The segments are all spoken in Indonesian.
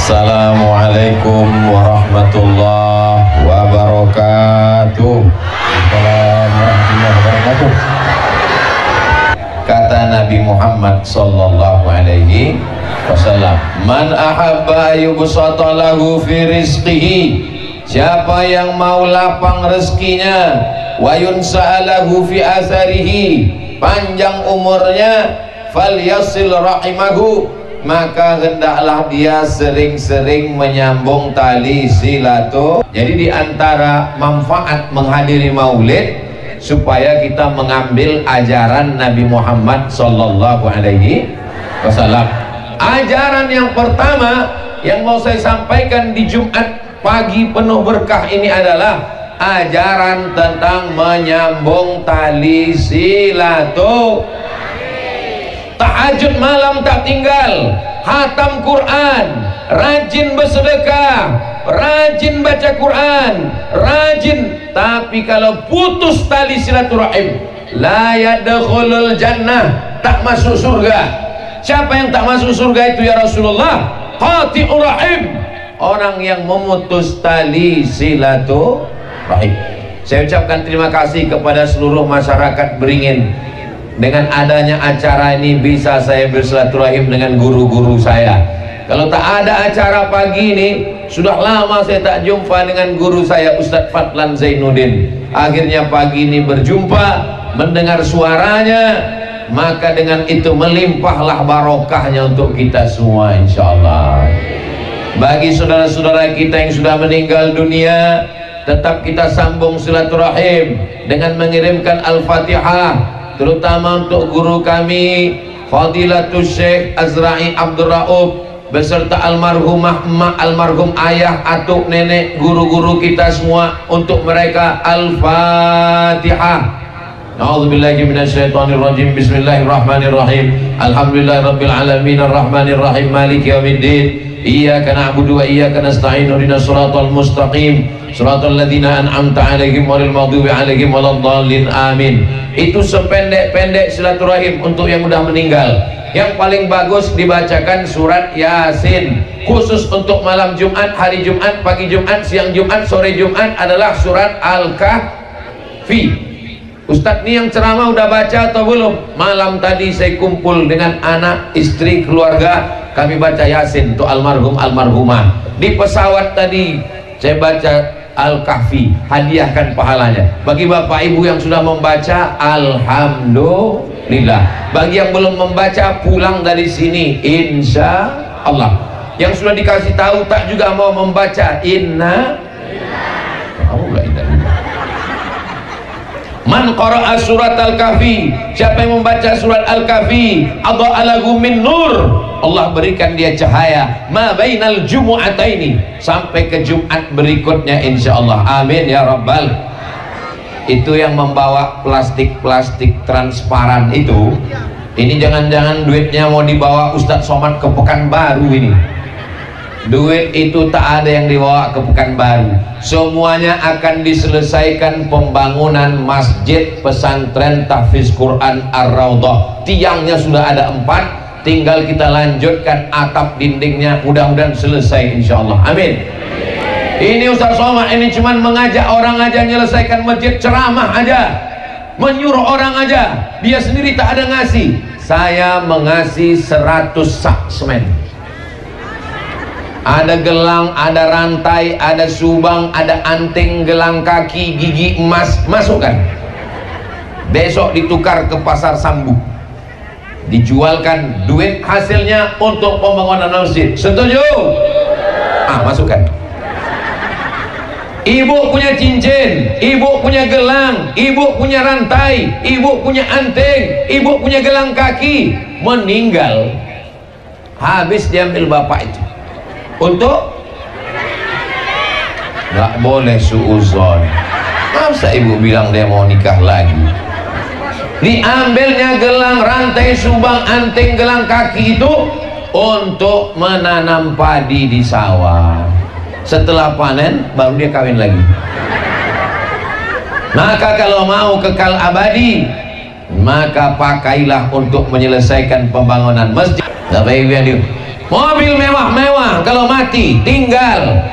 Assalamualaikum warahmatullahi wabarakatuh. Assalamualaikum warahmatullahi wabarakatuh. Kata Nabi Muhammad sallallahu alaihi wasallam, man ahabba yubsata lahu fi rizqihi, siapa yang mau lapang rezekinya, wa yunsa'alahu fi asarihi, panjang umurnya, falyasil rahimahu, maka hendaklah dia sering-sering menyambung tali silaturahim. Jadi di antara manfaat menghadiri maulid supaya kita mengambil ajaran Nabi Muhammad sallallahu alaihi wasallam. Ajaran yang pertama yang mau saya sampaikan di Jumat pagi penuh berkah ini adalah ajaran tentang menyambung tali silaturahim. Tahajud malam tak tinggal, khatam Quran, rajin bersedekah, rajin baca Quran, rajin. Tapi kalau putus tali silaturahim, la yadkhulul jannah, tak masuk surga. Siapa yang tak masuk surga itu ya Rasulullah? Qati'ur rahim, orang yang memutus tali silaturahim. Saya ucapkan terima kasih kepada seluruh masyarakat Beringin. Dengan adanya acara ini bisa saya bersilaturahim dengan guru-guru saya. Kalau tak ada acara pagi ini, sudah lama saya tak jumpa dengan guru saya Ustadz Fadlan Zainuddin. Akhirnya pagi ini berjumpa, mendengar suaranya, maka dengan itu melimpahlah barokahnya untuk kita semua insyaallah. Bagi saudara-saudara kita yang sudah meninggal dunia, tetap kita sambung silaturahim dengan mengirimkan Al-Fatihah, terutama untuk guru kami Fadilatul Syekh Azra'i Abdul Rauf beserta almarhumah emak, almarhum ayah, atuk, nenek, guru-guru kita semua. Untuk mereka Al-Fatihah. A'udzubillahi minasyaitonirrajim. Bismillahirrahmanirrahim. Alhamdulillahirabbil alamin arrahmanirrahim maliki yaumiddin. Iyyaka na'budu wa iyyaka nasta'in. Ihdinas shiratal mustaqim, shiratal ladzina an'amta 'alaihim ghairil maghdubi 'alaihim waladdallin. Amin. Itu sependek-pendek silaturahim untuk yang udah meninggal. Yang paling bagus dibacakan surat Yasin. Khusus untuk malam Jumat, hari Jumat, pagi Jumat, siang Jumat, sore Jumat adalah surat Al-Kahfi. Ustadz ini yang ceramah udah baca atau belum? Malam tadi saya kumpul dengan anak, istri, keluarga, kami baca Yasin untuk almarhum almarhumah. Di pesawat tadi saya baca Al-Kahfi, hadiahkan pahalanya. Bagi bapak ibu yang sudah membaca, alhamdulillah. Bagi yang belum membaca, pulang dari sini insya Allah. Yang sudah dikasih tahu tak juga mau membaca, inna man qara'a surat Al-Kahfi, siapa yang membaca surat Al-Kahfi, adha'a lahu min nur, Allah berikan dia cahaya ma bainal jumu'ataini, sampai ke Jumat berikutnya insyaallah. Amin ya rabbal. Itu yang membawa plastik-plastik transparan itu, ini jangan-jangan duitnya mau dibawa Ustadz Somad ke Pekanbaru ini. Duit itu tak ada yang dibawa ke Pekanbaru, semuanya akan diselesaikan pembangunan masjid pesantren tahfiz Quran Ar-Raudhah. Tiangnya sudah ada 4, tinggal kita lanjutkan atap dindingnya, mudah-mudahan selesai insyaallah. Amin. Ini Ustaz Somad ini cuman mengajak orang aja, menyelesaikan masjid, ceramah aja, menyuruh orang aja, dia sendiri tak ada ngasih. Saya mengasih 100 sak semen. Ada gelang, ada rantai, ada subang, ada anting, gelang kaki, gigi emas, masukkan. Besok ditukar ke pasar Sambu, dijualkan, duit hasilnya untuk pembangunan masjid. Setuju? Masukkan. Ibu punya cincin, ibu punya gelang, ibu punya rantai, ibu punya anting, ibu punya gelang kaki, meninggal, habis diambil bapak itu. Untuk nggak boleh suuzon. Masa ibu bilang dia mau nikah lagi? Diambilnya gelang, rantai, subang, anting, gelang kaki itu untuk menanam padi di sawah. Setelah panen baru dia kawin lagi. Maka kalau mau kekal abadi, maka pakailah untuk menyelesaikan pembangunan masjid. mobil mewah-mewah kalau mati tinggal,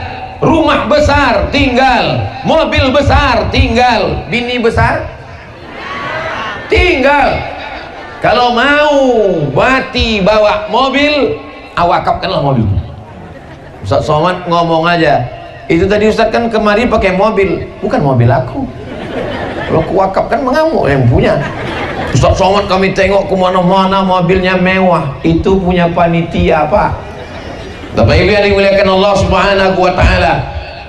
rumah besar tinggal, mobil besar tinggal, bini besar tinggal. Kalau mau mati bawa mobil, wakafkanlah mobil. Ustaz Somad ngomong aja, itu tadi Ustaz kan kemari pakai mobil, bukan mobil aku. Kalau kuwakafkan mengamuk yang punya. Ustaz Somad kami tengok kemana-mana mobilnya mewah, itu punya panitia Pak. Bapak Ibu yang dimuliakan Allah Subhanahu wa Ta'ala,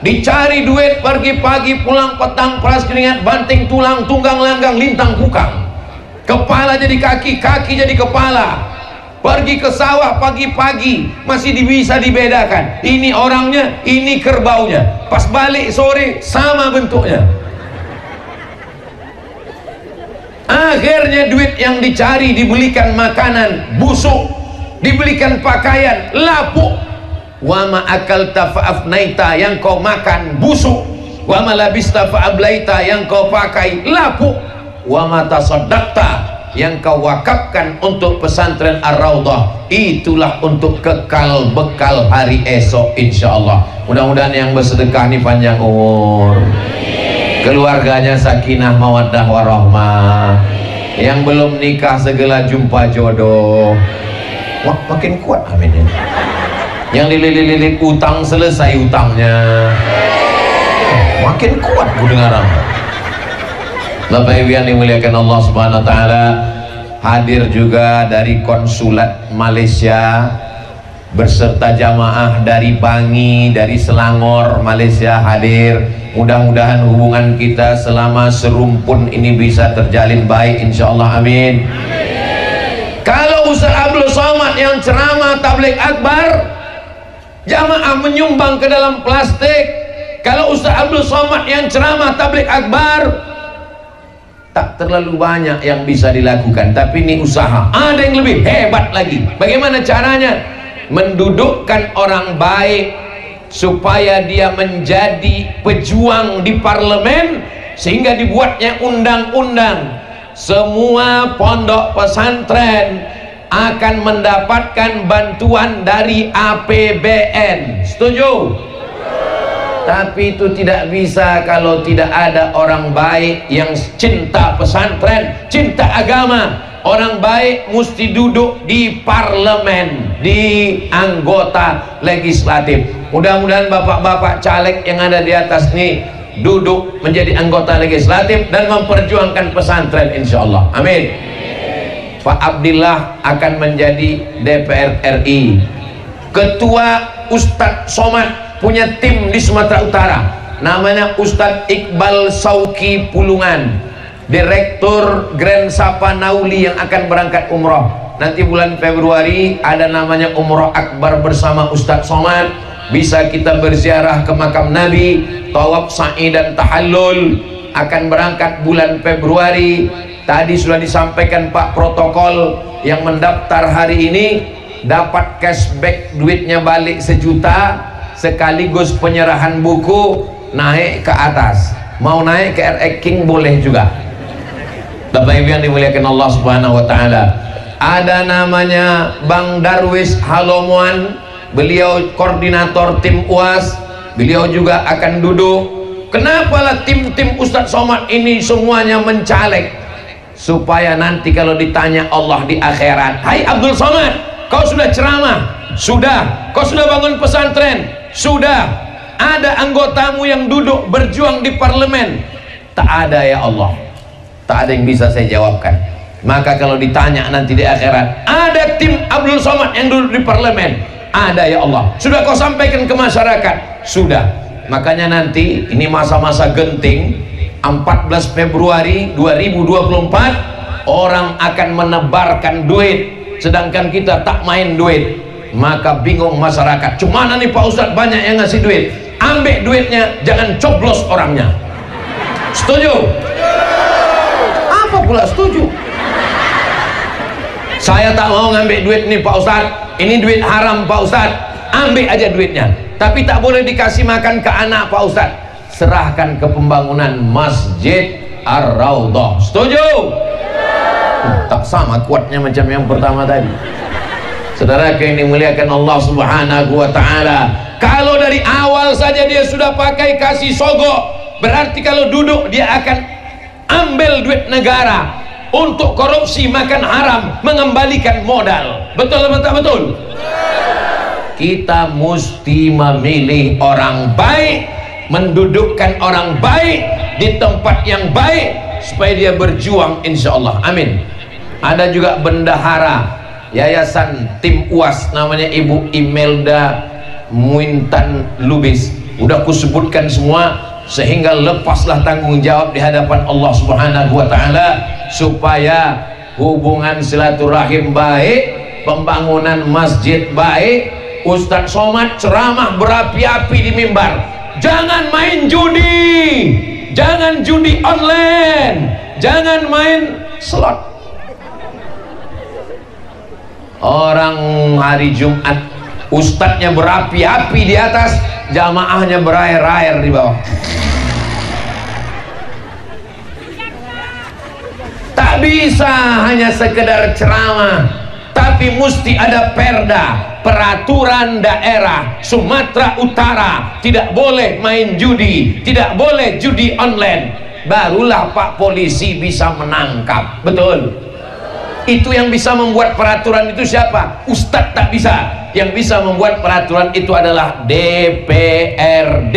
dicari duit pagi-pagi, pulang petang, peras keringat, banting tulang, tunggang langgang, lintang kukang, kepala jadi kaki, kaki jadi kepala. Pergi ke sawah pagi-pagi masih bisa dibedakan, ini orangnya, ini kerbaunya. Pas balik sore sama bentuknya. Akhirnya duit yang dicari dibelikan makanan busuk, dibelikan pakaian lapuk. Wa ma akalta fa'afnaita, yang kau makan busuk. Wa ma labista fa'ablaita, yang kau pakai lapuk. Wa ma tasaddaqta, yang kau wakafkan untuk pesantren Ar-Raudhah, itulah untuk kekal bekal hari esok insyaallah. Mudah-mudahan yang bersedekah ini panjang umur, keluarganya sakinah mawaddah warahmah, yang belum nikah segala jumpa jodoh. Wah, makin kuat amin ya. Yang dililit-lilit utang selesai utangnya, makin kuat kedengaran. Bapak Ibu yang dimuliakan Allah Subhanahu wa Ta'ala, hadir juga dari konsulat Malaysia berserta jamaah dari Bangi, dari Selangor Malaysia hadir. Mudah-mudahan hubungan kita selama serumpun ini bisa terjalin baik insyaallah, amin. Kalau Ustaz Abdul Somad yang ceramah tabligh akbar, jamaah menyumbang ke dalam plastik. Kalau Ustaz Abdul Somad yang ceramah tabligh akbar, tak terlalu banyak yang bisa dilakukan. Tapi ini usaha, ada yang lebih hebat lagi. Bagaimana caranya? Mendudukkan orang baik supaya dia menjadi pejuang di parlemen, sehingga dibuatnya undang-undang. Semua pondok pesantren akan mendapatkan bantuan dari APBN. Setuju? Tapi itu tidak bisa kalau tidak ada orang baik yang cinta pesantren, cinta agama. Orang baik mesti duduk di parlemen, di anggota legislatif. Mudah-mudahan bapak-bapak caleg yang ada di atas ini duduk menjadi anggota legislatif dan memperjuangkan pesantren insyaallah, amin. Pak Abdillah akan menjadi DPR RI. Ketua Ustadz Somad punya tim di Sumatera Utara, namanya Ustadz Iqbal Sauki Pulungan, Direktur Grand Sapa Nauli yang akan berangkat umroh. Nanti bulan Februari ada namanya umroh akbar bersama Ustadz Somad. Bisa kita berziarah ke makam Nabi, tawaf sa'i dan tahallul. Akan berangkat bulan Februari. Tadi sudah disampaikan Pak protokol, yang mendaftar hari ini dapat cashback, duitnya balik 1 juta, sekaligus penyerahan buku naik ke atas. Mau naik ke RX King boleh juga. Bapak Ibu yang dimuliakan Allah Subhanahu wa Ta'ala, ada namanya Bang Darwis Halomuan, beliau koordinator tim UAS, beliau juga akan duduk. Kenapa lah tim-tim Ustadz Somad ini semuanya mencaleg? Supaya nanti kalau ditanya Allah di akhirat, hai Abdul Somad, kau sudah ceramah? Sudah. Kau sudah bangun pesantren? Sudah. Ada anggotamu yang duduk berjuang di parlemen? Tak ada ya Allah, tak ada yang bisa saya jawabkan. Maka kalau ditanya nanti di akhirat, ada tim Abdul Somad yang duduk di parlemen? Ada ya Allah. Sudah kau sampaikan ke masyarakat? Sudah. Makanya nanti ini masa-masa genting, 14 Februari 2024 orang akan menebarkan duit, sedangkan kita tak main duit. Maka bingung masyarakat, cumana nih Pak Ustadz banyak yang ngasih duit. Ambil duitnya, jangan coblos orangnya. Setuju? Apa pula setuju? Saya tak mau ngambil duit nih Pak Ustadz, ini duit haram Pak Ustadz. Ambil aja duitnya, tapi tak boleh dikasih makan ke anak Pak Ustadz. Serahkan ke pembangunan Masjid Ar-Raudhah. Setuju? Tak sama kuatnya macam yang pertama tadi. Saudara yang dimuliakan Allah Subhanahu wa Ta'ala, kalau dari awal saja dia sudah pakai kasih sogok, berarti kalau duduk dia akan ambil duit negara untuk korupsi, makan haram, mengembalikan modal. Betul betul betul. Kita mesti memilih orang baik, mendudukkan orang baik di tempat yang baik supaya dia berjuang, insya Allah. Amin. Ada juga bendahara Yayasan Tim UAS, namanya Ibu Imelda Muintan Lubis. Udah kusebutkan semua, sehingga lepaslah tanggung jawab di hadapan Allah Subhanahu wa Ta'ala, supaya hubungan silaturahim baik, pembangunan masjid baik. Ustadz Somad ceramah berapi-api di mimbar, jangan main judi, jangan judi online, jangan main slot. Orang hari Jumat ustadznya berapi-api di atas, jamaahnya berair-air di bawah. Tak bisa hanya sekedar ceramah, tapi mesti ada perda, peraturan daerah Sumatera Utara, tidak boleh main judi, tidak boleh judi online. Barulah Pak Polisi bisa menangkap. Betul. Itu yang bisa membuat peraturan itu siapa? Ustadz tak bisa. Yang bisa membuat peraturan itu adalah DPRD.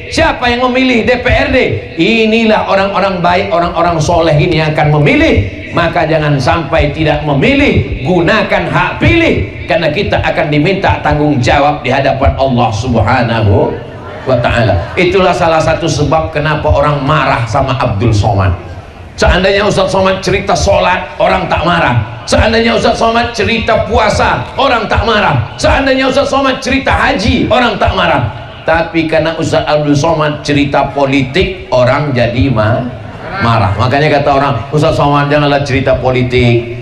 Siapa yang memilih DPRD? Inilah orang-orang baik, orang-orang soleh ini yang akan memilih. Maka jangan sampai tidak memilih, gunakan hak pilih, karena kita akan diminta tanggung jawab di hadapan Allah Subhanahu wa Ta'ala. Itulah salah satu sebab kenapa orang marah sama Abdul Somad. Seandainya Ustadz Somad cerita sholat, orang tak marah. Seandainya Ustadz Somad cerita puasa, orang tak marah. Seandainya Ustadz Somad cerita haji, orang tak marah. Tapi karena Ustadz Abdul Somad cerita politik, orang jadi marah. Makanya kata orang, Ustadz Somad janganlah cerita politik.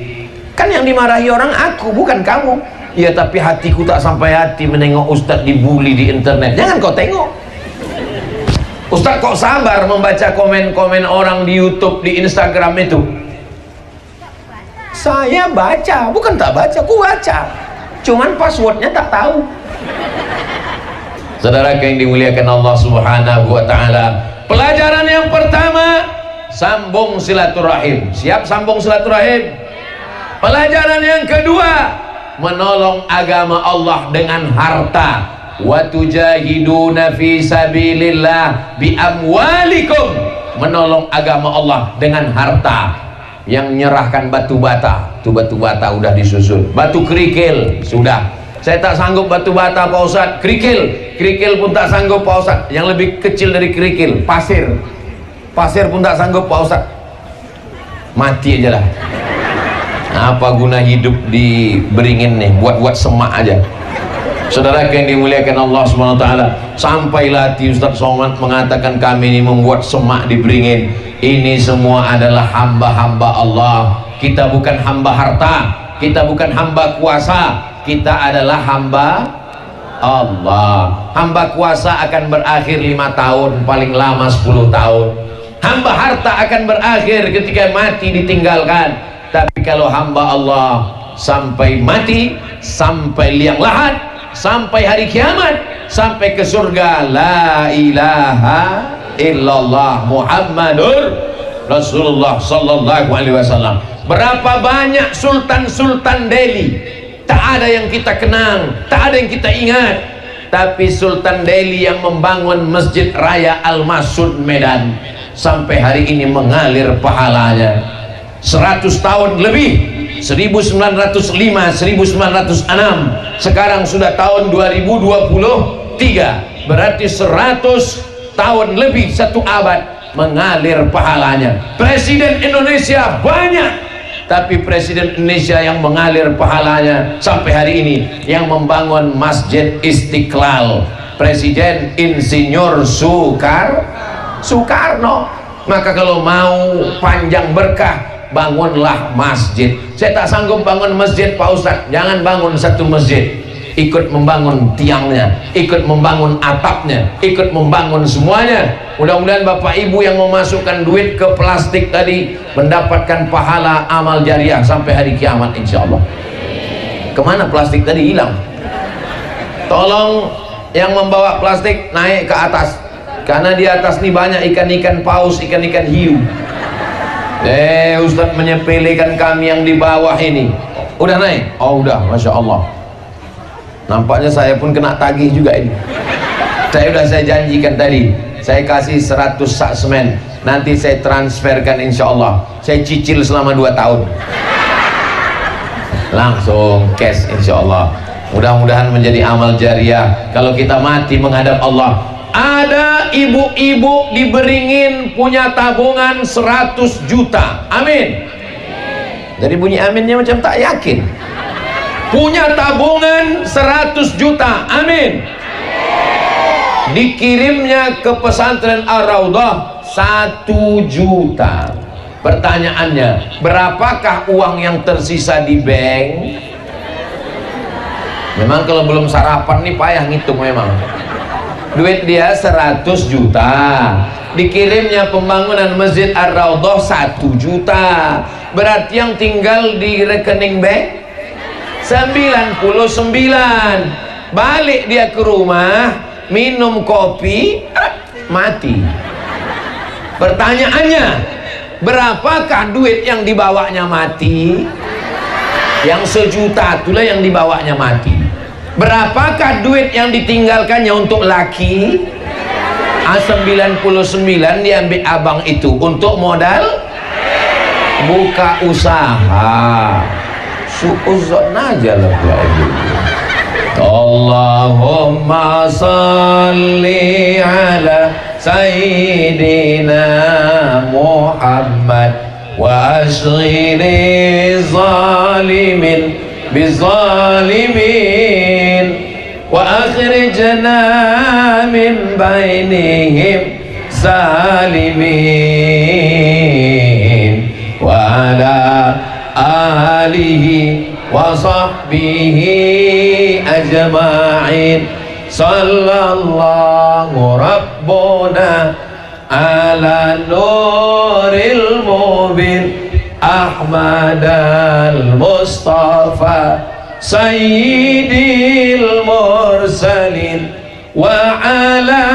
Kan yang dimarahi orang aku, bukan kamu. Ya tapi hatiku tak sampai hati menengok Ustadz dibully di internet. Jangan kau tengok. Ustadz kok sabar membaca komen-komen orang di YouTube, di Instagram itu? Saya baca, bukan tak baca, ku baca. Cuman passwordnya tak tahu. Saudara yang dimuliakan Allah Subhanahu wa Ta'ala, pelajaran yang pertama, sambung silaturahim. Siap sambung silaturahim? Pelajaran yang kedua, menolong agama Allah dengan harta. Wa tujahiduna fi sabilillah bi amwalikum, menolong agama Allah dengan harta. Yang nyerahkan batu bata, itu batu bata udah disusun, batu kerikil sudah, saya tak sanggup batu bata Pak Ustadz. Kerikil pun tak sanggup Pak Ustadz. Yang lebih kecil dari kerikil, pasir pun tak sanggup Pak Ustadz. Mati aja lah. Apa guna hidup di Beringin nih, buat semak aja. Saudara yang dimuliakan Allah SWT, sampailah hati Ustadz Somad mengatakan kami ini membuat semak di Beringin. Ini semua adalah hamba-hamba Allah. Kita bukan hamba harta, kita bukan hamba kuasa, kita adalah hamba Allah. Hamba kuasa akan berakhir 5 tahun, paling lama 10 tahun. Hamba harta akan berakhir ketika mati ditinggalkan. Tapi kalau hamba Allah sampai mati, sampai liang lahat, sampai hari kiamat, sampai ke surga, la ilaha illallah Muhammadur Rasulullah sallallahu alaihi wasallam. Berapa banyak sultan-sultan Delhi, tak ada yang kita kenang, tak ada yang kita ingat. Tapi Sultan Delhi yang membangun Masjid Raya Al-Masud Medan, sampai hari ini mengalir pahalanya. 100 tahun lebih, 1905, 1906, sekarang sudah tahun 2023, berarti 100 tahun lebih, 1 abad mengalir pahalanya. Presiden Indonesia banyak, tapi Presiden Indonesia yang mengalir pahalanya sampai hari ini yang membangun Masjid Istiqlal, Presiden Insinyur Soekarno. Maka kalau mau panjang berkah, bangunlah masjid. Saya tak sanggup bangun masjid Pak Ustadz. Jangan bangun satu masjid, ikut membangun tiangnya, ikut membangun atapnya, ikut membangun semuanya. Mudah-mudahan Bapak Ibu yang memasukkan duit ke plastik tadi mendapatkan pahala amal jariah sampai hari kiamat, insya Allah. Kemana plastik tadi? Hilang. Tolong yang membawa plastik naik ke atas, karena di atas nih banyak ikan-ikan paus, ikan-ikan hiu. Ustadz menyepelekan kami yang di bawah ini. Udah naik? Oh udah, Masya Allah. Nampaknya saya pun kena tagih juga ini. Saya janjikan tadi, saya kasih 100 sak semen, nanti saya transferkan insya Allah. Saya cicil selama 2 tahun. Langsung cash insya Allah. Mudah-mudahan menjadi amal jariah kalau kita mati menghadap Allah. Ada ibu-ibu di Beringin punya tabungan 100 juta. Amin. Jadi bunyi aminnya macam tak yakin. Punya tabungan 100 juta. Amin. Dikirimnya ke pesantren Ar-Raudhah 1 juta. Pertanyaannya, berapakah uang yang tersisa di bank? Memang kalau belum sarapan nih payah ngitung memang. Duit dia 100 juta. Dikirimnya pembangunan Masjid Ar-Raudhah 1 juta. Berarti yang tinggal di rekening bank 99. Balik dia ke rumah, minum kopi, mati. Pertanyaannya, berapakah duit yang dibawanya mati? Yang 1 juta itulah yang dibawanya mati. Berapakah duit yang ditinggalkannya untuk laki? 99 diambil abang itu untuk modal buka usaha. Suuzon aja lah ya ibu. Allahumma salli ala Sayyidina Muhammad wa ashghili zalimin bizalimin wa akhrijna min bainihim zalimin wa ala alihi wa sahbihi ajma'in. Sallallahu rabbuna ala nuril mubin Ahmad al-Mustafa sayyidil mursalin wa ala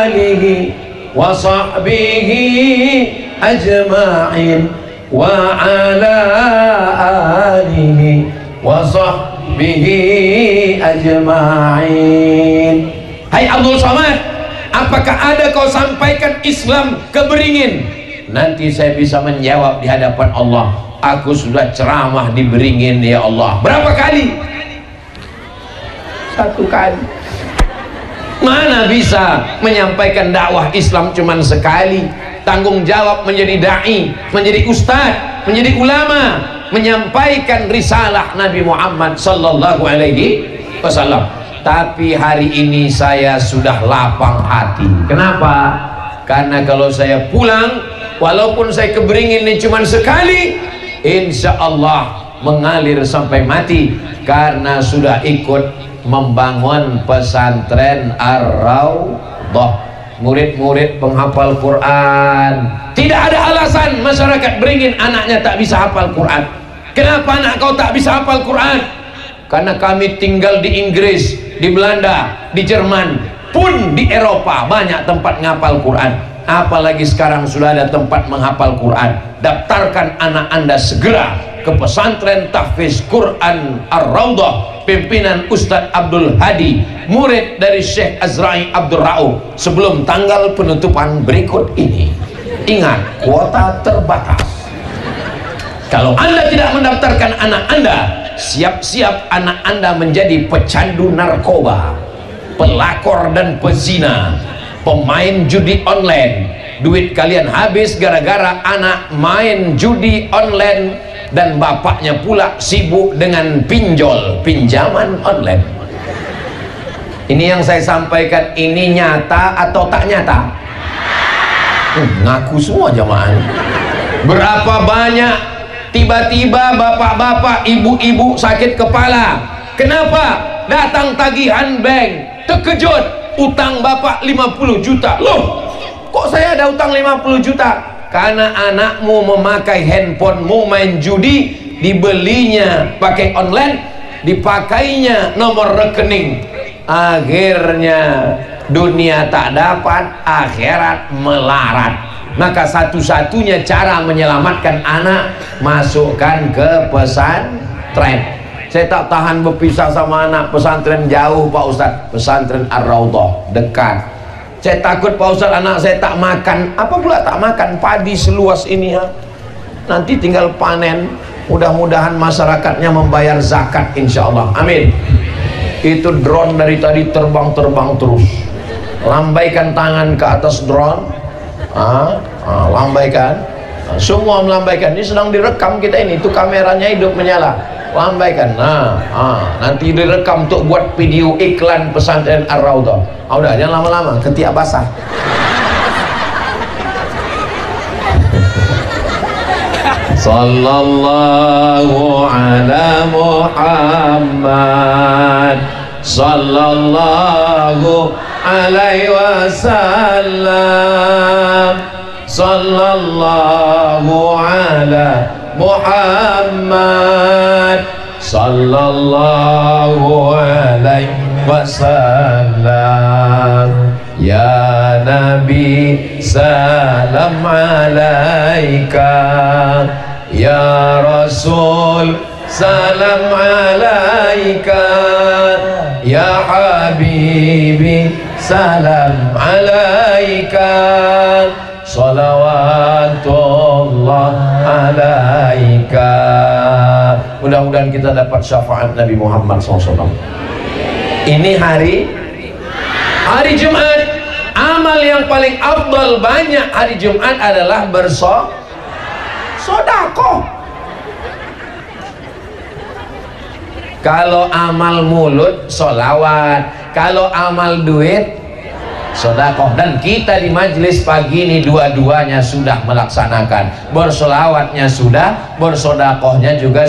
alihi wa sahbihi ajma'in wa ala alihi wa sahbihi ajma'in. Hai Abdul Somad, apakah ada kau sampaikan Islam ke Beringin? Nanti saya bisa menjawab di hadapan Allah. Aku sudah ceramah di Beringin ya Allah. Berapa kali? 1 kali. Mana bisa menyampaikan dakwah Islam cuman sekali? Tanggung jawab menjadi da'i, menjadi ustadz, menjadi ulama, menyampaikan risalah Nabi Muhammad sallallahu alaihi wasallam. Tapi hari ini saya sudah lapang hati. Kenapa? Karena kalau saya pulang, walaupun saya ke Beringin ini cuma sekali, insya Allah mengalir sampai mati, karena sudah ikut membangun pesantren Ar-Raudhah. Murid-murid penghafal Quran. Tidak ada alasan masyarakat Beringin anaknya tak bisa hafal Quran. Kenapa anak kau tak bisa hafal Quran? Karena kami tinggal di Inggris, di Belanda, di Jerman, pun di Eropa banyak tempat menghafal Quran. Apalagi sekarang sudah ada tempat menghafal Quran. Daftarkan anak anda segera ke pesantren tahfiz Quran Ar-Raudhah pimpinan Ustadz Abdul Hadi, murid dari Syekh Azra'i Abdul Ra'uf, sebelum tanggal penutupan berikut ini. Ingat, kuota terbatas. Kalau anda tidak mendaftarkan anak anda, siap-siap anak anda menjadi pecandu narkoba, pelakor dan pezina, pemain judi online. Duit kalian habis gara-gara anak main judi online, dan bapaknya pula sibuk dengan pinjaman online. Ini yang saya sampaikan ini nyata atau tak nyata? Ngaku semua jamaah. Berapa banyak tiba-tiba bapak-bapak, ibu-ibu sakit kepala. Kenapa? Datang tagihan bank, terkejut, utang bapak 50 juta. Loh, kok saya ada utang 50 juta? Karena anakmu memakai handphonemu main judi, dibelinya pakai online, dipakainya nomor rekening. Akhirnya dunia tak dapat, akhirat melarat. Maka satu-satunya cara menyelamatkan anak, masukkan ke pesantren. Saya tak tahan berpisah sama anak. Pesantren jauh Pak Ustadz, pesantren Ar-Raudhah dekat. Saya takut Pak Ustadz anak saya tak makan. Apa pula tak makan? Padi seluas ini ya. Nanti tinggal panen. Mudah-mudahan masyarakatnya membayar zakat insya Allah. Amin. Itu drone dari tadi terbang-terbang terus. Lambaikan tangan ke atas drone. Lambaikan. Semua melambaikan. Ini sedang direkam kita ini. Itu kameranya hidup menyala. Lambaikan. Nanti direkam untuk buat video iklan pesantren Ar-Raudhah. Udah, jangan lama-lama, ketiak basah. Sallallahu ala Muhammad, sallallahu alaihi wasallam, sallallahu ala Muhammad, sallallahu alaihi wasallam. Ya Nabi salam alaika, ya Rasul salam alaika, ya Habibi salam alaika, salawatullah alaika. Mudah-mudahan kita dapat syafaat Nabi Muhammad SAW. Ini hari Jumat. Amal yang paling afdal banyak hari Jumat adalah bersedekah. Kalau amal mulut sholawat, kalau amal duit sedekah. Dan kita di majelis pagi ini dua-duanya sudah melaksanakan. Bersolawatnya sudah, bersedekahnya juga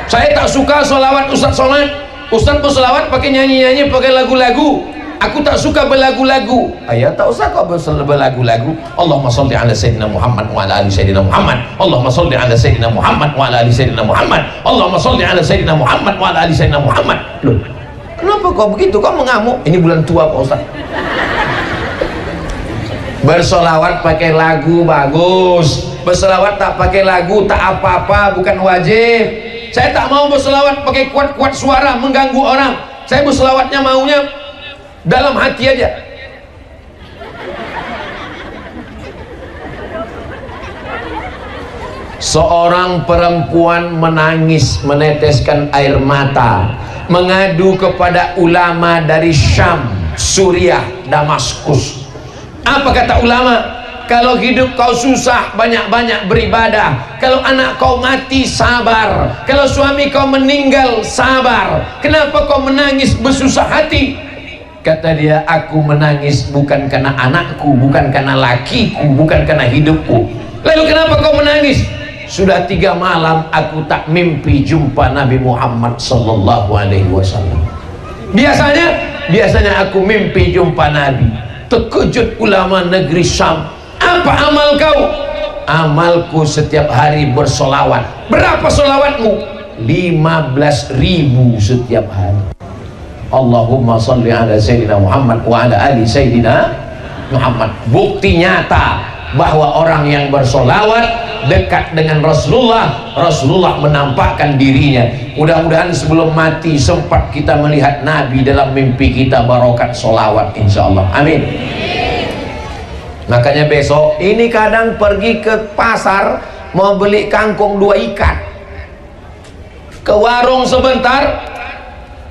Saya tak suka sholawat Ustadz sholat. Ustadz bersolawat pakai nyanyi-nyanyi, pakai lagu-lagu. Aku tak suka berlagu-lagu. Tak usah kau berlagu-lagu. Allahumma sholli ala sayyidina Muhammad wa ala ali sayyidina Muhammad. Allahumma sholli ala sayyidina Muhammad wa ala ali sayyidina Muhammad. Allahumma sholli ala sayyidina Muhammad wa ala ali sayyidina Muhammad. Loh, kenapa kau begitu? Kau mengamuk? Ini bulan tua Pak Ustaz. Bersolawat pakai lagu bagus. Bersolawat tak pakai lagu tak apa-apa, bukan wajib. Saya tak mau bersolawat pakai kuat-kuat suara mengganggu orang. Saya bersolawatnya maunya dalam hati aja. Seorang perempuan menangis, meneteskan air mata, mengadu kepada ulama dari Syam, Suriah, Damaskus. Apa kata ulama? Kalau hidup kau susah, banyak-banyak beribadah. Kalau anak kau mati, sabar. Kalau suami kau meninggal, sabar. Kenapa kau menangis bersusah hati? Kata dia, aku menangis bukan karena anakku, bukan karena lakiku, bukan karena hidupku. Lalu kenapa kau menangis? Sudah 3 malam aku tak mimpi jumpa Nabi Muhammad sallallahu alaihi wasallam. Biasanya aku mimpi jumpa Nabi. Terkejut ulama negeri Syam. Apa amal kau? Amalku setiap hari bersolawat. Berapa solawatmu? 15.000 setiap hari. Allahumma salli ala sayyidina Muhammad wa ala ali sayyidina Muhammad. Bukti nyata bahwa orang yang bersolawat dekat dengan Rasulullah, Rasulullah menampakkan dirinya. Mudah-mudahan sebelum mati sempat kita melihat Nabi dalam mimpi kita, barokat solawat insyaallah. Amin. Makanya besok ini kadang pergi ke pasar mau beli kangkung 2 ikat, ke warung sebentar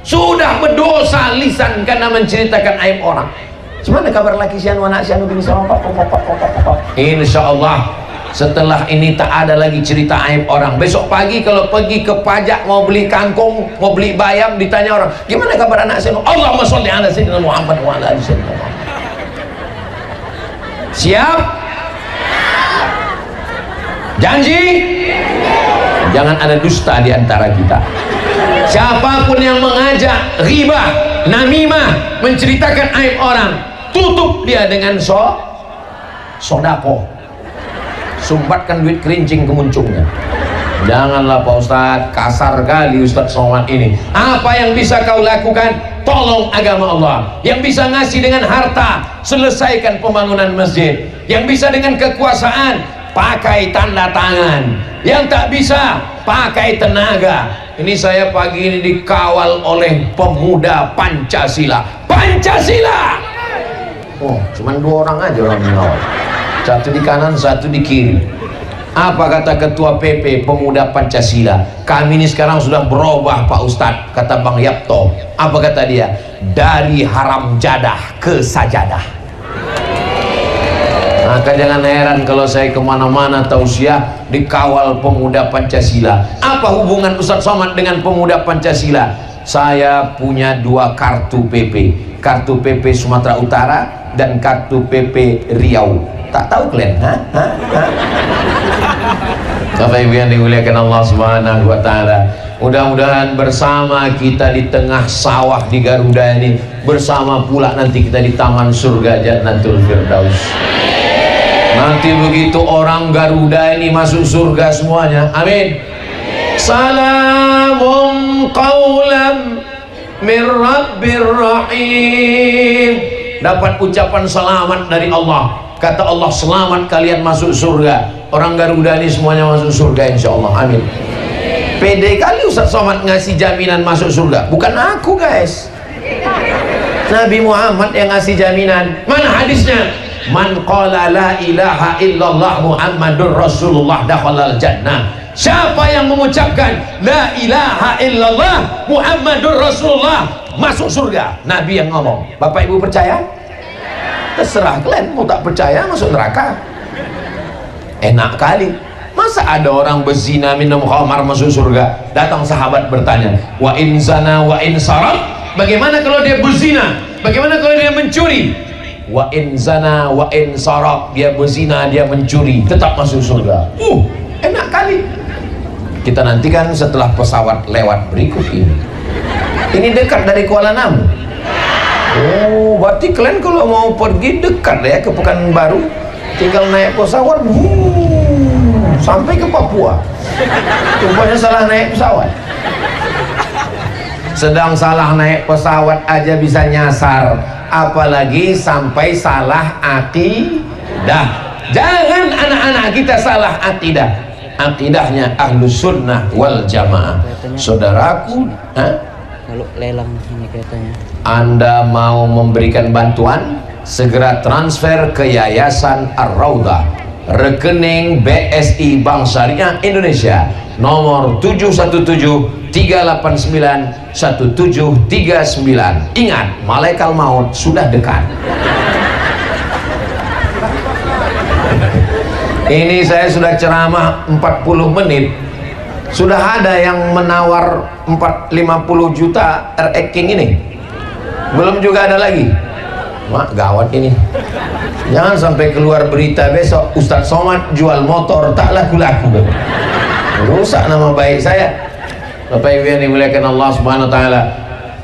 sudah berdosa lisan karena menceritakan aib orang. Gimana kabar laki sianu anak sianu bini sama insyaallah setelah ini tak ada lagi cerita aib orang. Besok pagi kalau pergi ke pajak mau beli kangkung, mau beli bayam, ditanya orang, gimana kabar anak sianu? Allahumma sholli ala sayyidina Muhammad wa ala ali sayyidina Muhammad. Siap? Janji? Jangan ada dusta di antara kita. Siapapun yang mengajak ghibah, namimah, menceritakan aib orang, tutup dia dengan sodako. Sumbatkan duit kerincing ke muncungnya. Janganlah Pak Ustadz, kasar kali Ustadz Somad ini. Apa yang bisa kau lakukan? Tolong agama Allah. Yang bisa ngasih dengan harta, selesaikan pembangunan masjid. Yang bisa dengan kekuasaan, pakai tanda tangan. Yang tak bisa, pakai tenaga. Ini saya pagi ini dikawal oleh pemuda Pancasila. Pancasila! Oh, cuman 2 orang aja orang mengawal. Satu di kanan, satu di kiri. Apa kata ketua PP Pemuda Pancasila? Kami ini sekarang sudah berubah Pak Ustadz, kata Bang Yapto. Apa kata dia? Dari haram jadah ke sajadah. Maka jangan heran kalau saya kemana-mana tausiah dikawal pemuda Pancasila. Apa hubungan Ustadz Somad dengan pemuda Pancasila? Saya punya 2 kartu PP. Kartu PP Sumatera Utara dan kartu PP Riau. Tak tahu kalian? Bapak Ibu yang dimuliakan Allah Subhanahu wa taala, mudah-mudahan bersama kita di tengah sawah di Garuda ini, bersama pula nanti kita di taman surga Jannatul Firdaus. Nanti begitu orang Garuda ini masuk surga semuanya, amin. Salamun qaulam min Rabbir Rahim. Dapat ucapan selamat dari Allah. Kata Allah, selamat kalian masuk surga. Orang Garuda ini semuanya masuk surga insyaallah, amin. Pede kali Ustaz Somad ngasih jaminan masuk surga. Bukan aku guys, Nabi Muhammad yang ngasih jaminan. Mana hadisnya? Man qala la ilaha illallah Muhammadur Rasulullah dakhalal jannah. Siapa yang mengucapkan la ilaha illallah Muhammadur Rasulullah masuk surga. Nabi yang ngomong. Bapak Ibu percaya? Terserah kalian, mau tak percaya masuk neraka. Enak kali. Masa ada orang berzina minum khamar masuk surga? Datang sahabat bertanya, wa in zana wa in sarab, bagaimana kalau dia berzina? Bagaimana kalau dia mencuri? Wa in zana wa in sarab, dia berzina, dia mencuri, tetap masuk surga. Enak kali. Kita nantikan setelah pesawat lewat berikut ini. Ini dekat dari Kuala Namu. Oh, berarti kalian kalau mau pergi dekat ya ke Pekanbaru, tinggal naik pesawat sampai ke Papua. Rupanya salah naik pesawat. Sedang salah naik pesawat aja bisa nyasar, apalagi sampai salah akidah. Jangan anak-anak kita salah akidah. Akidahnya Ahlus Sunnah wal Jamaah. Saudaraku, kalau lelang ini keretanya, Anda mau memberikan bantuan, segera transfer ke Yayasan Ar-Raudhah, rekening BSI Bank Syariah Indonesia nomor 717891739. Ingat, malaikat maut sudah dekat. Ini saya sudah ceramah 40 menit, sudah ada yang menawar 50 juta RX King ini. Belum juga ada lagi. Mak, gawat ini. Jangan sampai keluar berita besok Ustadz Somad jual motor tak laku-laku. Rusak nama baik saya. Bapak Ibu yang dimuliakan Allah Subhanahu wa taala,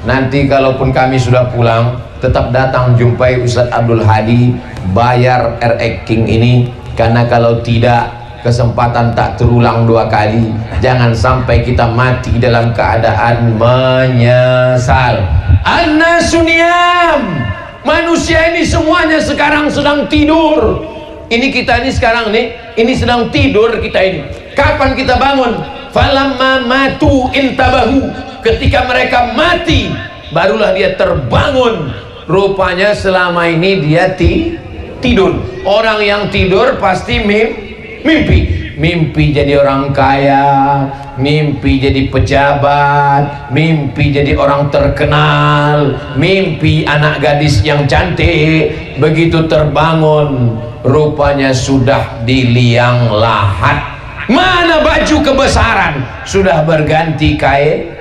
nanti kalaupun kami sudah pulang, tetap datang jumpai Ustadz Abdul Hadi, bayar RX King ini, karena kalau tidak kesempatan tak terulang 2 kali. Jangan sampai kita mati dalam keadaan menyesal. An-nasuniyam, manusia ini semuanya sekarang sedang tidur. Ini kita ini sekarang nih, ini sedang tidur kita ini. Kapan kita bangun? Falamma matu intabahu, ketika mereka mati barulah dia terbangun. Rupanya selama ini dia tidur. Orang yang tidur pasti mimpi jadi orang kaya, mimpi jadi pejabat, mimpi jadi orang terkenal, mimpi anak gadis yang cantik. Begitu terbangun, rupanya sudah di liang lahat. Mana baju kebesaran? Sudah berganti kain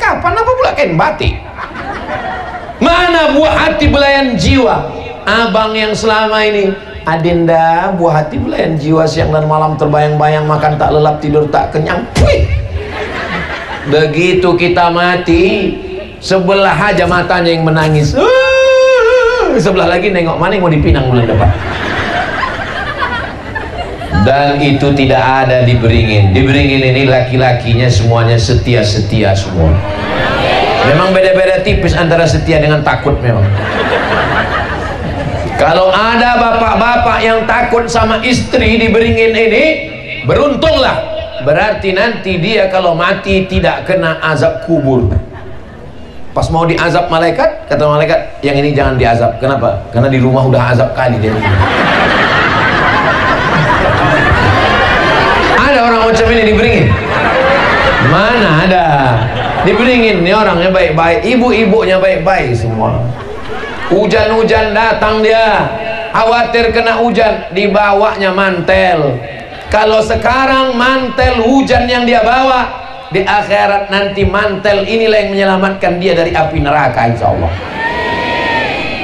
kapan? Apa pula kain batik? Mana buah hati belayan jiwa? Abang yang selama ini, Adinda, buah hati belayan jiwa, siang dan malam terbayang-bayang, makan tak lelap, tidur tak kenyang. Wih! Begitu kita mati, sebelah aja matanya yang menangis, sebelah lagi nengok mana yang mau dipinang bulan depan. Dan itu tidak ada di Beringin. Di Beringin ini laki-lakinya semuanya setia-setia semua. Memang beda-beda tipis antara setia dengan takut memang. Kalau ada bapak-bapak yang takut sama istri di Beringin ini, beruntunglah. Berarti nanti dia kalau mati tidak kena azab kubur. Pas mau diazab malaikat, kata malaikat, yang ini jangan diazab. Kenapa? Karena di rumah udah azab kali dia. Ada orang macam ini di Beringin? Mana ada? Di Beringin ini orangnya baik-baik, ibu-ibunya baik-baik semua. Hujan-hujan datang dia, khawatir kena hujan, dibawanya mantel. Kalau sekarang mantel hujan yang dia bawa, di akhirat nanti mantel inilah yang menyelamatkan dia dari api neraka, insya Allah.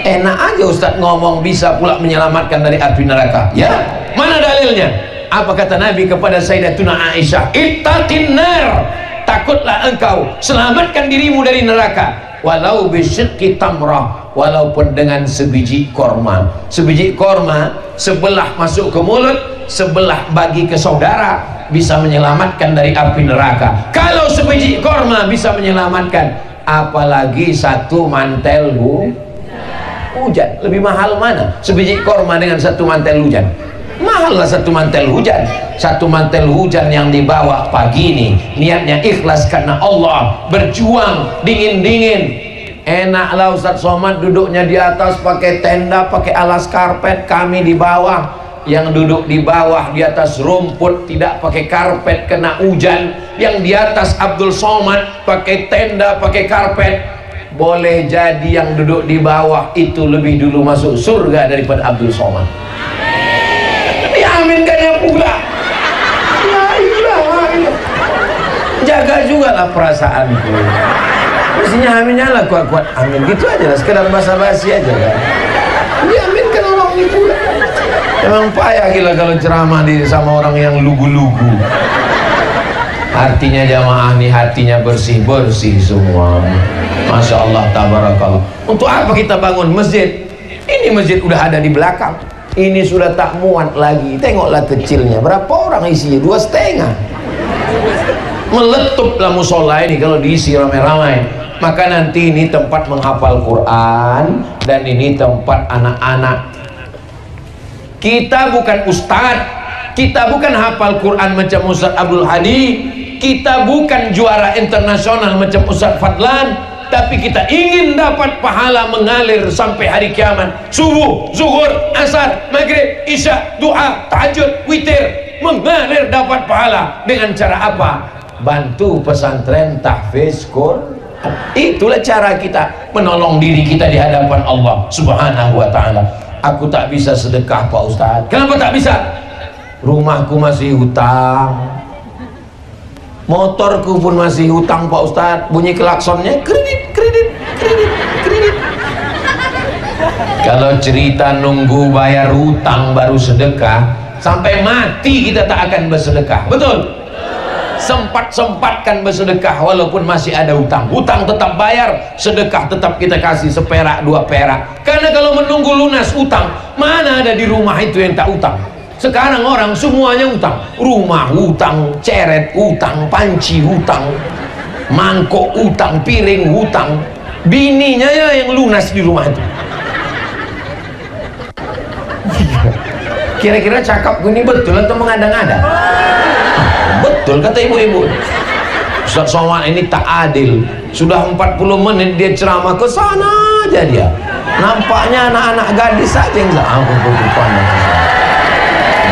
Enak aja Ustaz ngomong bisa pula menyelamatkan dari api neraka. Ya, mana dalilnya? Apa kata Nabi kepada Sayyidatuna Aisyah? Ittaqin nar, takutlah engkau, selamatkan dirimu dari neraka. Walau bisyikki tamrah, walaupun dengan sebiji korma. Sebiji korma sebelah masuk ke mulut, sebelah bagi ke saudara, bisa menyelamatkan dari api neraka. Kalau sebiji korma bisa menyelamatkan, apalagi satu mantel hujan. Lebih mahal mana? Sebiji korma dengan satu mantel hujan? Mahal lah satu mantel hujan. Satu mantel hujan yang dibawa pagi ini niatnya ikhlas karena Allah, berjuang dingin-dingin. Enaklah Ustaz Somad duduknya di atas pakai tenda, pakai alas karpet, kami di bawah. Yang duduk di bawah di atas rumput tidak pakai karpet kena hujan. Yang di atas Abdul Somad pakai tenda, pakai karpet. Boleh jadi yang duduk di bawah itu lebih dulu masuk surga daripada Abdul Somad. Diaminkannya pula. La ilaha illallah. Jaga juga lah perasaanku. Mestinya aminnya lah kuat-kuat. Amin gitu aja lah, sekedar basa-basi aja kan. Diaminkan orang ini pula. Emang payah gila kalau ceramah sama orang yang lugu-lugu. Artinya jamaah nih hatinya bersih-bersih semua. Masya Allah, tabarakallah. Untuk apa kita bangun masjid? Ini masjid udah ada di belakang. Ini sudah tak muat lagi. Tengoklah kecilnya. Berapa orang isinya? 2,5. Meletuplah musola ini kalau diisi ramai-ramai. Maka nanti ini tempat menghafal Quran dan ini tempat anak-anak. Kita bukan ustadz, kita bukan hafal Quran macam Ustaz Abdul Hadi, kita bukan juara internasional macam Ustaz Fadlan, tapi kita ingin dapat pahala mengalir sampai hari kiamat. Subuh, zuhur, asar, maghrib, isya, duha, tahajud, witir, mengalir dapat pahala. Dengan cara apa? Bantu pesantren tahfiz Quran. Itulah cara kita menolong diri kita di hadapan Allah Subhanahu wa ta'ala. Aku tak bisa sedekah Pak Ustaz. Kenapa tak bisa? Rumahku masih hutang, motorku pun masih hutang Pak Ustaz. Bunyi klaksonnya kredit. Kalau cerita nunggu bayar hutang baru sedekah, sampai mati kita tak akan bersedekah. Betul? Sempat-sempatkan bersedekah walaupun masih ada hutang. Hutang tetap bayar, sedekah tetap kita kasih 1 perak 2 perak. Karena kalau menunggu lunas hutang, mana ada di rumah itu yang tak hutang? Sekarang orang semuanya hutang. Rumah hutang, ceret hutang, panci hutang, mangkok hutang, piring hutang. Bininya ya yang lunas di rumah itu. Kira-kira cakap ini betul atau mengada-ngada? Betul kata ibu-ibu. Ustaz Somad ini tak adil. Sudah 40 menit dia ceramah ke sana aja dia. Nampaknya anak-anak gadis saja yang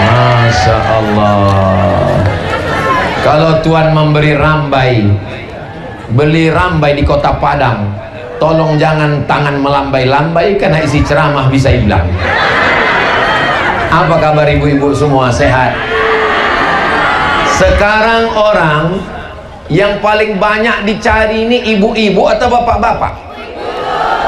Masya Allah. Kalau Tuhan memberi rambai, beli rambai di kota Padang, tolong jangan tangan melambai-lambai karena isi ceramah bisa hilang. Apa kabar ibu-ibu semua, sehat? Sekarang orang yang paling banyak dicari ini ibu-ibu atau bapak-bapak?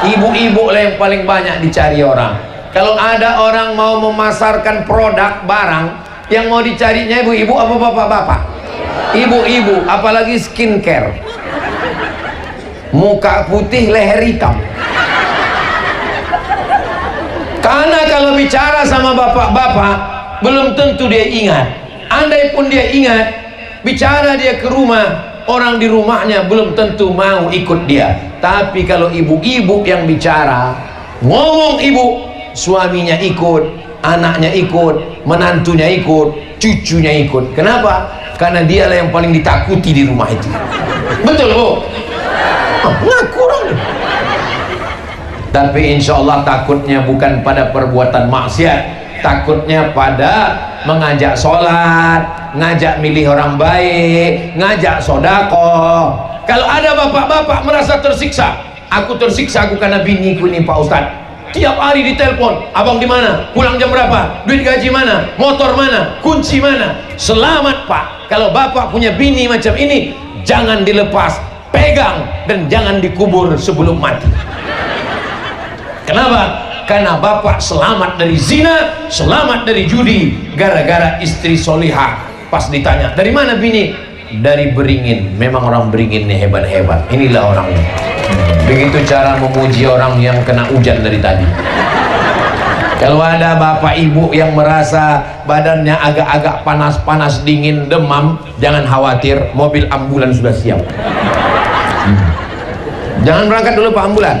Ibu-ibu lah yang paling banyak dicari orang. Kalau ada orang mau memasarkan produk barang, yang mau dicarinya ibu-ibu apa bapak-bapak? Ibu-ibu, apalagi skincare. Muka putih, leher hitam. Karena kalau bicara sama bapak-bapak, belum tentu dia ingat. Andai pun dia ingat, bicara dia ke rumah, orang di rumahnya belum tentu mau ikut dia. Tapi kalau ibu-ibu yang bicara, ngomong ibu, suaminya ikut, anaknya ikut, menantunya ikut, cucunya ikut. Kenapa? Karena dialah yang paling ditakuti di rumah itu. Betul, Bu? Ngaku orang. Tapi insya Allah takutnya bukan pada perbuatan maksiat, takutnya pada mengajak sholat, ngajak milih orang baik, ngajak sodako. Kalau ada bapak-bapak merasa tersiksa, aku tersiksa aku karena biniku ini Pak Ustadz, tiap hari ditelepon, abang di mana, pulang jam berapa, duit gaji mana, motor mana, kunci mana. Selamat Pak, kalau bapak punya bini macam ini, jangan dilepas, pegang dan jangan dikubur sebelum mati. Kenapa? Karena bapak selamat dari zina, selamat dari judi, gara-gara istri solihah. Pas ditanya, dari mana bini? Dari Beringin. Memang orang Beringin nih hebat-hebat. Inilah orangnya. Begitu cara memuji orang yang kena hujan dari tadi. Kalau ada bapak ibu yang merasa badannya agak-agak panas-panas, dingin, demam, jangan khawatir, mobil ambulan sudah siap. Jangan berangkat dulu Pak ambulan.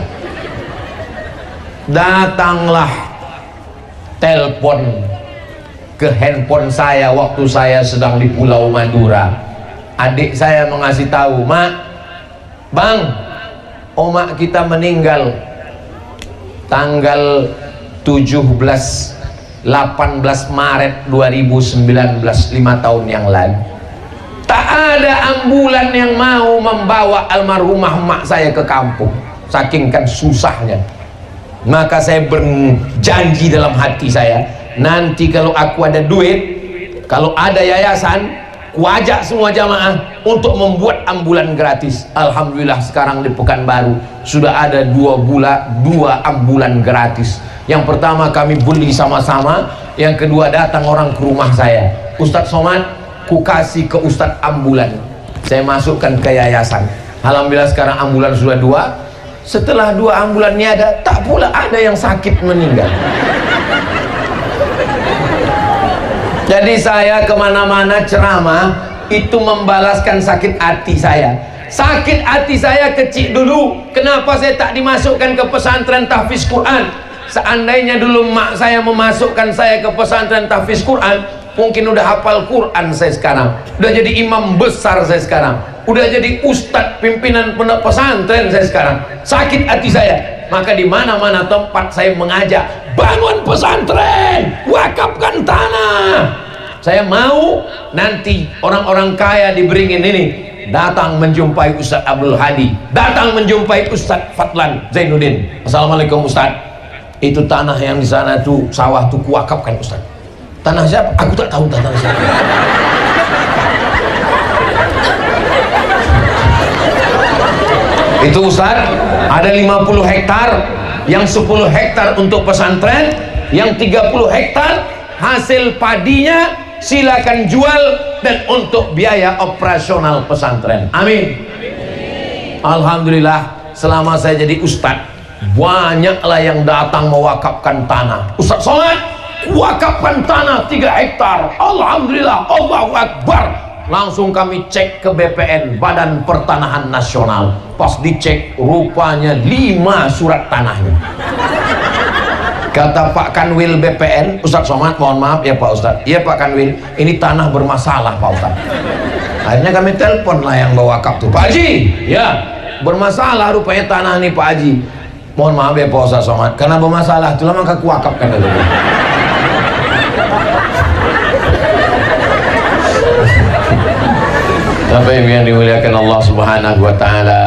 Datanglah telepon ke handphone saya waktu saya sedang di Pulau Madura. Adik saya mengasih tahu, Mak, Bang, omak kita meninggal tanggal 18 Maret 2019, 5 tahun yang lalu. Tak ada ambulan yang mau membawa almarhumah emak saya ke kampung, saking kan susahnya. Maka saya berjanji dalam hati saya, nanti kalau aku ada duit, kalau ada yayasan, ku ajak semua jamaah untuk membuat ambulan gratis. Alhamdulillah sekarang di Pekanbaru sudah ada 2 ambulan gratis. Yang pertama kami beli sama-sama, yang kedua datang orang ke rumah saya, Ustadz Somad, ku kasih ke Ustadz ambulan, saya masukkan ke yayasan. Alhamdulillah sekarang ambulan sudah 2. Setelah 2 ambulannya ada, tak pula ada yang sakit meninggal. Jadi saya kemana-mana ceramah itu membalaskan sakit hati saya. Sakit hati saya kecil dulu, kenapa saya tak dimasukkan ke pesantren tahfiz Quran? Seandainya dulu mak saya memasukkan saya ke pesantren tahfiz Quran, mungkin udah hafal Quran saya sekarang, udah jadi imam besar saya sekarang, udah jadi ustadz pimpinan pondok pesantren saya sekarang. Sakit hati saya, maka di mana-mana tempat saya mengajak, bangun pesantren, wakafkan tanah. Saya mau nanti orang-orang kaya di Beringin ini datang menjumpai Ustadz Abdul Hadi, datang menjumpai Ustadz Fadlan Zainuddin. Assalamualaikum Ustadz, itu tanah yang di sana tuh sawah tuh kuwakafkan Ustadz. Tanah siapa? Aku tak tahu tanah siapa. Itu Ustaz, ada 50 hektar, yang 10 hektar untuk pesantren, yang 30 hektar hasil padinya silakan jual dan untuk biaya operasional pesantren. Amin. Alhamdulillah selama saya jadi ustadz, banyaklah yang datang mewakafkan tanah. Ustadz Somad, wakafkan tanah 3 hektar. Alhamdulillah, Allahu Akbar. Langsung kami cek ke BPN, Badan Pertanahan Nasional. Pas dicek, rupanya 5 surat tanahnya. Kata Pak Kanwil BPN, Ustadz Somad, mohon maaf ya Pak Ustadz. Iya Pak Kanwil, ini tanah bermasalah Pak Ustadz. Akhirnya kami telepon lah yang bawa wakaf tuh, Pak Haji, ya bermasalah rupanya tanah nih Pak Haji. Mohon maaf ya Pak Ustadz Somad, karena bermasalah itulah maka kuwakafkan dulu. Bapak Ibu yang dimuliakan Allah Subhanahu wa taala,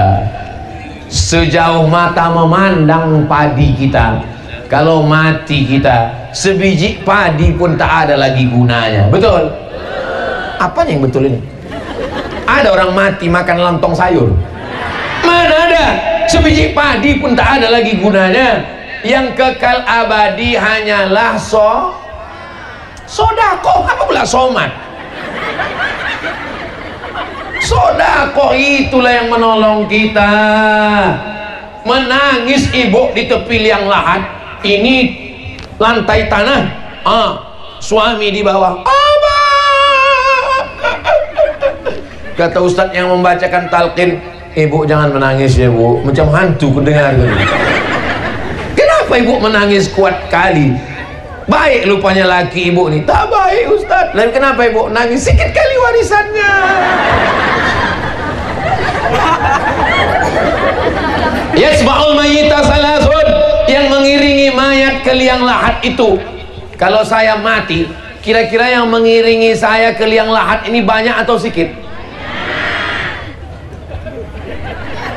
sejauh mata memandang padi kita, kalau mati kita, sebiji padi pun tak ada lagi gunanya. Betul? Apa yang betul ini? Ada orang mati makan lontong sayur? Mana ada? Sebiji padi pun tak ada lagi gunanya. Yang kekal abadi hanyalah sodako. Apa pula somat? Sodako itulah yang menolong kita. Menangis ibu di tepi liang lahat, ini lantai tanah, suami di bawah. Kata ustadz yang membacakan talqin, ibu jangan menangis ya bu, macam hantu kudengar. Kenapa ibu menangis kuat kali? Baik lupanya laki ibu nih. Tak baik ustadz. Lalu kenapa ibu nangis? Sikit kali warisannya. Yasma'ul mayyita salasun, yang mengiringi mayat ke liang lahat itu. Kalau saya mati, kira-kira yang mengiringi saya ke liang lahat ini banyak atau sedikit?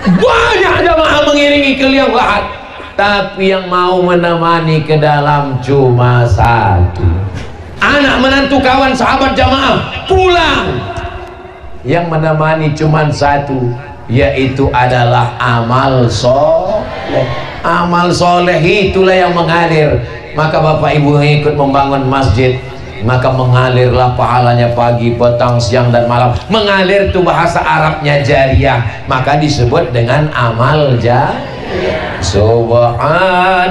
Banyak jamaah mengiringi ke liang lahat, tapi yang mau menemani ke dalam cuma satu. Anak menantu kawan sahabat jamaah pulang, yang menemani cuma satu, yaitu adalah amal soleh. Amal soleh itulah yang mengalir. Maka bapak ibu yang ikut membangun masjid, maka mengalirlah pahalanya pagi, petang, siang dan malam. Mengalir itu bahasa Arabnya jariyah, maka disebut dengan amal jariyah. Subhanallah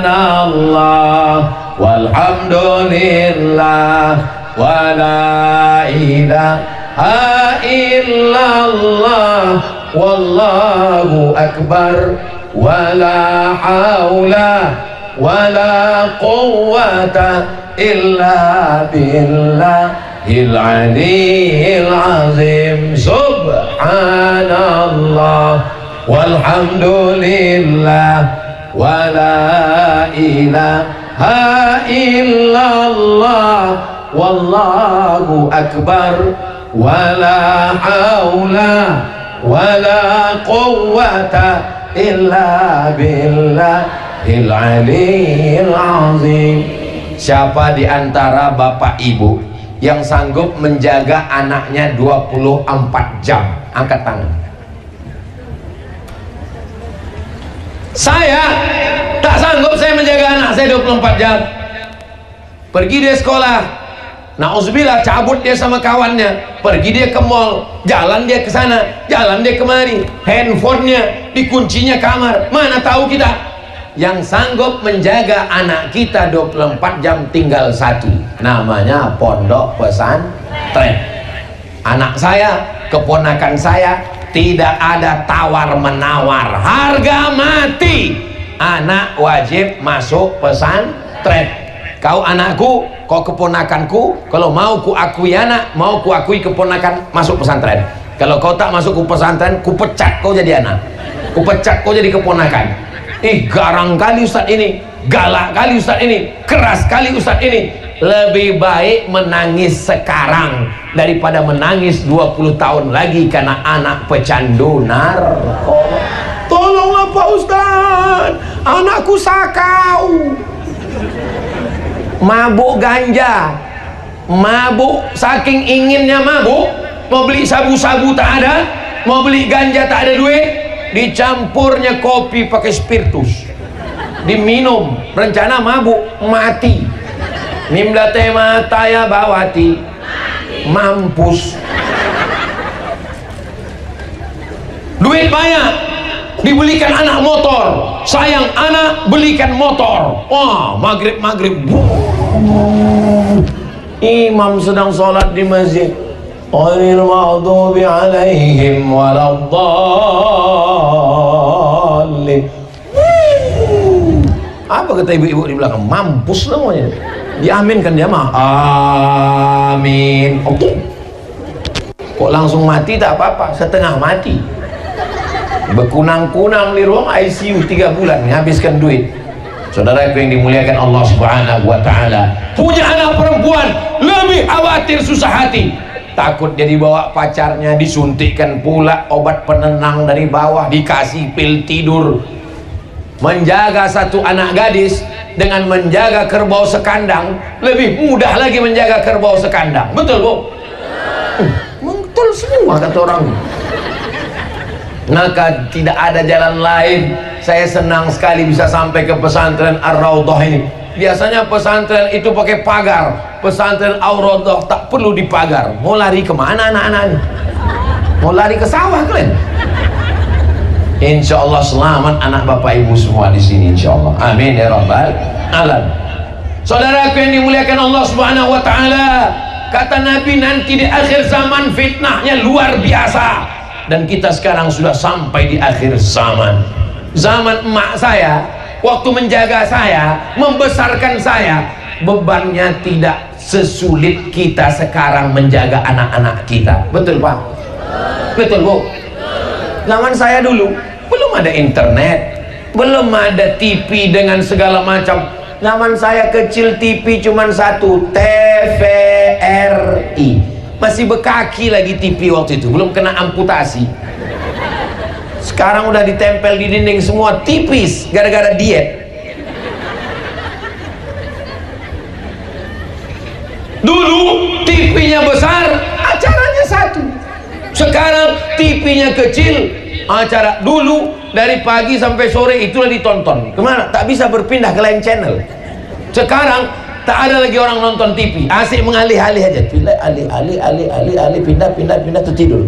walhamdulillah wala ilaha illallah wallahu akbar wala haula wala quwwata illa billahil aliyyil azim. Subhanallah walhamdulillah wala ilaha illallah wallahu akbar wala haula wala quwwata illa billahil aliyyil azim. Siapa di antara bapak ibu yang sanggup menjaga anaknya 24 jam? Angkat tangan. Saya tak sanggup saya menjaga anak saya 24 jam. Pergi dia sekolah, na'udzubillah, cabut dia sama kawannya, pergi dia ke mall, jalan dia ke sana, jalan dia kemari, handphonenya dikuncinya kamar. Mana tahu kita? Yang sanggup menjaga anak kita 24 jam tinggal satu, namanya pondok pesantren. Anak saya, keponakan saya, tidak ada tawar menawar, harga mati. Anak wajib masuk pesantren. Kau anakku, kau keponakanku, kalau mau ku akui anak, mau ku akui keponakan, masuk pesantren. Kalau kau tak masuk ke pesantren, ku pecat kau jadi anak, ku pecat kau jadi keponakan. Garang kali ustadz ini, galak kali ustadz ini, keras kali ustadz ini. Lebih baik menangis sekarang daripada menangis 20 tahun lagi karena anak pecandu narkoba. Tolonglah Pak Ustadz, anakku sakau, mabuk ganja, mabuk saking inginnya mabuk, mau beli sabu-sabu tak ada, mau beli ganja tak ada duit, dicampurnya kopi pakai spiritus, diminum, rencana mabuk, mati. Nimdate mataya bawati, mampus. Duit banyak, dibelikan anak motor, sayang anak belikan motor. Wah, maghrib imam sedang sholat di masjid, ghairil maghdubi alaihim waladdallin. Apa kata ibu-ibu di belakang? Mampus namanya. Diaminkan dia mah, amin. Oke. Kok langsung mati tak apa-apa, setengah mati, berkunang-kunang di ruang ICU 3 bulan, menghabiskan duit. Saudaraku yang dimuliakan Allah Subhanahu wa ta'ala, punya anak perempuan lebih khawatir, susah hati, takut dia dibawa pacarnya, disuntikkan pula obat penenang dari bawah, dikasih pil tidur. Menjaga satu anak gadis dengan menjaga kerbau sekandang lebih mudah lagi menjaga kerbau sekandang. Betul bu? Betul semua kata orang. Maka tidak ada jalan lain. Saya senang sekali bisa sampai ke pesantren Ar-Raudhah ini. Biasanya pesantren itu pakai pagar, pesantren Ar-Raudhah tak perlu dipagar. Mau lari kemana anak-anak ini? Mau lari ke sawah kalian? Insya Allah selamat anak bapak ibu semua di sini, insya Allah. Amin ya rabbal alamin. Saudaraku yang dimuliakan Allah Subhanahu wa taala, kata Nabi nanti di akhir zaman fitnahnya luar biasa. Dan kita sekarang sudah sampai di akhir zaman. Zaman emak saya, waktu menjaga saya, membesarkan saya, bebannya tidak sesulit kita sekarang menjaga anak-anak kita. Betul Pak? Betul Bu? Zaman saya dulu belum ada internet, belum ada TV dengan segala macam. Zaman saya kecil TV cuma satu, TVRI. Masih bekaki lagi TV waktu itu, belum kena amputasi. Sekarang udah ditempel di dinding semua, tipis gara-gara diet. Dulu TV-nya besar, acaranya satu. Sekarang TV-nya kecil, acara dulu dari pagi sampai sore itulah ditonton. Kemana? Tak bisa berpindah ke lain channel. Sekarang tak ada lagi orang nonton TV, asik mengalih-alih aja, pindah alih pindah tuh tidur.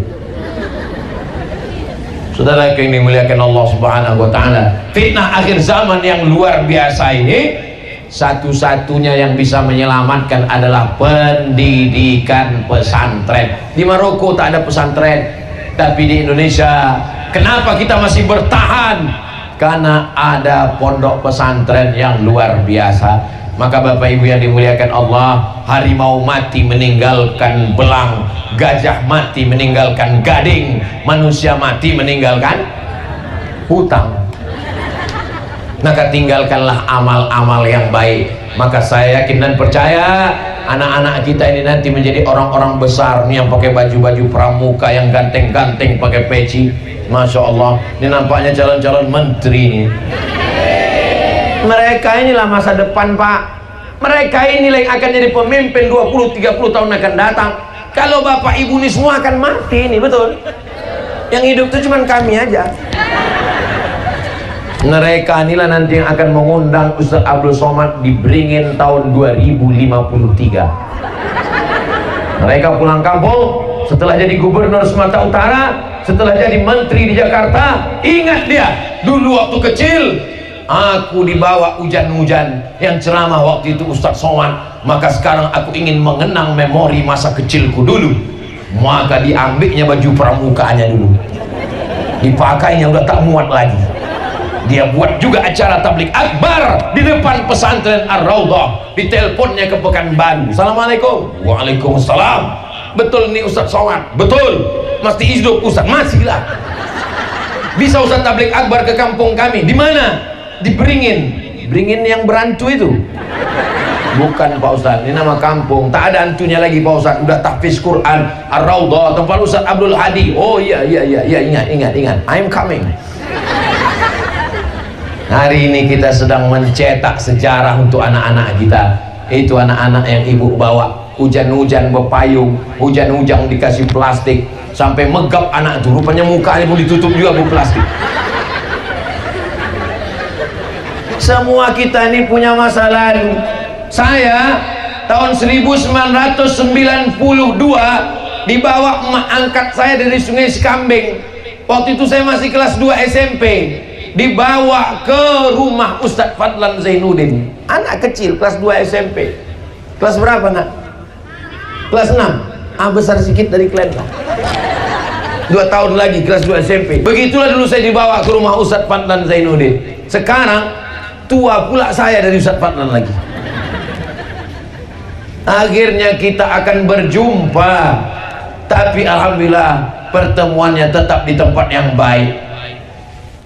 Saudara yang dimuliakan Allah Subhanahu wa taala, fitnah akhir zaman yang luar biasa ini, satu-satunya yang bisa menyelamatkan adalah pendidikan pesantren. Di Maroko tak ada pesantren, tapi di Indonesia kenapa kita masih bertahan? Karena ada pondok pesantren yang luar biasa. Maka Bapak Ibu yang dimuliakan Allah, harimau mati meninggalkan belang, gajah mati meninggalkan gading, manusia mati meninggalkan hutang. Maka tinggalkanlah amal-amal yang baik. Maka saya yakin dan percaya anak-anak kita ini nanti menjadi orang-orang besar nih, yang pakai baju-baju pramuka, yang ganteng-ganteng pakai peci. Masya Allah, ini nampaknya calon-calon menteri nih. Mereka inilah masa depan Pak. Mereka inilah yang akan jadi pemimpin 20-30 tahun akan datang. Kalau Bapak Ibu ini semua akan mati nih, betul? Yang hidup itu cuma kami aja. Mereka inilah nanti yang akan mengundang Ustaz Abdul Somad di Beringin tahun 2053. Mereka pulang kampung setelah jadi gubernur Sumatera Utara, setelah jadi menteri di Jakarta. Ingat dia, dulu waktu kecil aku dibawa hujan-hujan yang ceramah waktu itu Ustaz Somad. Maka sekarang aku ingin mengenang memori masa kecilku dulu. Maka diambilnya baju pramukaannya dulu, dipakainya udah tak muat lagi. Dia buat juga acara tablik akbar di depan pesantren Ar-Raudhah. Diteleponnya ke Pekanbaru. Assalamualaikum. Waalaikumsalam. Betul nih Ustaz Somad? Betul. Mesti hidup Ustaz? Masih lah. Bisa Ustaz tablik akbar ke kampung kami? Di mana? Di Beringin. Beringin yang berantu itu? Bukan Pak Ustaz, ini nama kampung. Tak ada antunya lagi Pak Ustaz. Udah tahfiz Quran, Ar-Raudhah, tempat Ustaz Abdul Hadi. Oh iya, ingat. I'm coming. Hari ini kita sedang mencetak sejarah untuk anak-anak kita. Itu anak-anak yang ibu bawa, hujan-hujan berpayung, hujan-hujan dikasih plastik, sampai megap anak itu. Rupanya mukanya pun ditutup juga bu plastik. Semua kita ini punya masa lalu. Saya tahun 1992 dibawa emak angkat saya dari Sungai Sekambing. Waktu itu saya masih kelas 2 SMP. Dibawa ke rumah Ustadz Fadlan Zainuddin, anak kecil kelas 2 SMP. Kelas berapa nak? Kelas 6. Besar sedikit dari kalian lah. 2 tahun lagi kelas 2 SMP. Begitulah dulu saya dibawa ke rumah Ustadz Fadlan Zainuddin. Sekarang tua pula saya dari Ustadz Fadlan lagi. Akhirnya kita akan berjumpa, tapi alhamdulillah pertemuannya tetap di tempat yang baik.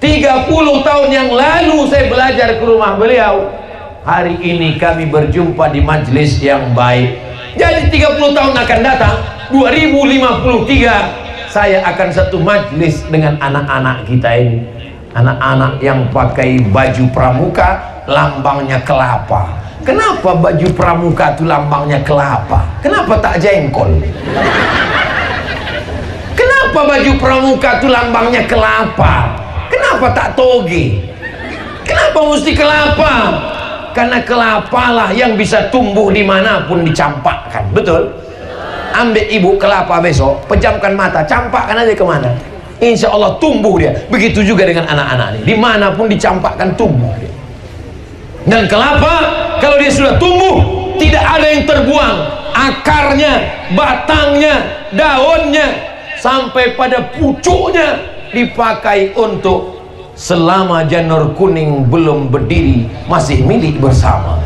30 tahun yang lalu saya belajar ke rumah beliau. Hari ini kami berjumpa di majelis yang baik. Jadi 30 tahun akan datang 2053, saya akan satu majelis dengan anak-anak kita ini. Anak-anak yang pakai baju pramuka, lambangnya kelapa. Kenapa baju pramuka itu lambangnya kelapa? Kenapa tak jengkol? Kenapa baju pramuka itu lambangnya kelapa? Kenapa tak toge? Kenapa mesti kelapa? Karena kelapa lah yang bisa tumbuh dimanapun dicampakkan. Betul? Ambil ibu kelapa besok, pejamkan mata, campakkan aja kemana, insya Allah tumbuh dia. Begitu juga dengan anak-anak ini, dimanapun dicampakkan tumbuh dia. Dan kelapa kalau dia sudah tumbuh, tidak ada yang terbuang, akarnya, batangnya, daunnya, sampai pada pucuknya dipakai untuk selama janur kuning belum berdiri masih milik bersama.